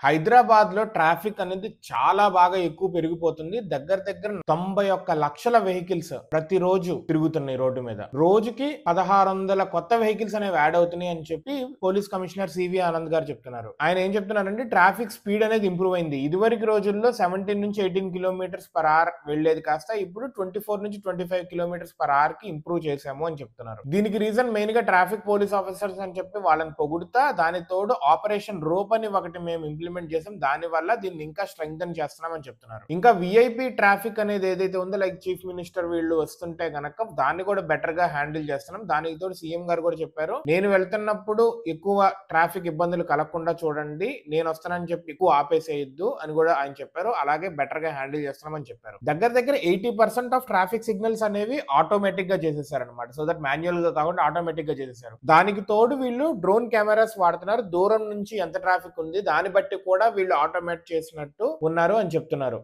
హైదరాబాద్ లో ట్రాఫిక్ అనేది చాలా బాగా ఎక్కువ పెరిగిపోతుంది. దగ్గర దగ్గర 91 లక్షల వెహికల్స్ ప్రతిరోజు తిరుగుతున్నాయి రోడ్డు మీద. రోజుకి 1600 కొత్త వెహికల్స్ అనేవి యాడ్ అవుతున్నాయి అని చెప్పి పోలీస్ కమిషనర్ సివి ఆనంద్ గారు చెప్తున్నారు. ఆయన ఏం చెప్తున్నారంటే ట్రాఫిక్ స్పీడ్ అనేది ఇంప్రూవ్ అయింది. ఇదివరకు రోజుల్లో 17 నుంచి 18 కిలోమీటర్స్ పర్ అవర్ వెళ్లేది కాస్త ఇప్పుడు 24 నుంచి 25 కిలోమీటర్స్ పర్ అవర్ కి ఇంప్రూవ్ చేశాము అని చెప్తున్నారు. దీనికి రీజన్ మెయిన్ గా ట్రాఫిక్ పోలీస్ ఆఫీసర్స్ అని చెప్పి వాళ్ళని పొగుడుతా, దాని తోడు ఆపరేషన్ రోప్ అని ఒకటి మేము ఇంప్లిమెంట్ చేసాం. దాని వల్ల దీన్ని ఇంకా స్ట్రెంగ్థన్ చేస్తున్నామని చెప్తున్నారు. ఇంకా విఐపి ట్రాఫిక్ అనేది ఏదైతే ఉందో లైక్ చీఫ్ మినిస్టర్ వీళ్ళు వస్తుంటే గనక దాన్ని కూడా బెటర్ గా హ్యాండిల్ చేస్తున్నాం. దానికి తోడు సీఎం గారు కూడా చెప్పారు, నేను వెళ్తున్నప్పుడు ఎక్కువ ట్రాఫిక్ ఇబ్బందులు కలగకుండా చూడండి, నేను వస్తానని చెప్పి ఎక్కువ ఆపేసేయద్దు అని కూడా ఆయన చెప్పారు. అలాగే బెటర్ గా హ్యాండిల్ చేస్తున్నామని చెప్పారు. దగ్గర దగ్గర 80% ఆఫ్ ట్రాఫిక్ సిగ్నల్స్ అనేవి ఆటోమేటిక్ గా చేసేసారు అనమాట. సో దట్ మాన్యువల్ గా కాకుండా ఆటోమేటిక్ గా చేసేసారు. దానికి తోడు వీళ్ళు డ్రోన్ కెమెరాస్ వాడుతున్నారు. దూరం నుంచి ఎంత ట్రాఫిక్ ఉంది దాన్ని బట్టి కూడా వీళ్ళు ఆటోమేట్ చేసినట్టు ఉన్నారు అని చెప్తున్నారు.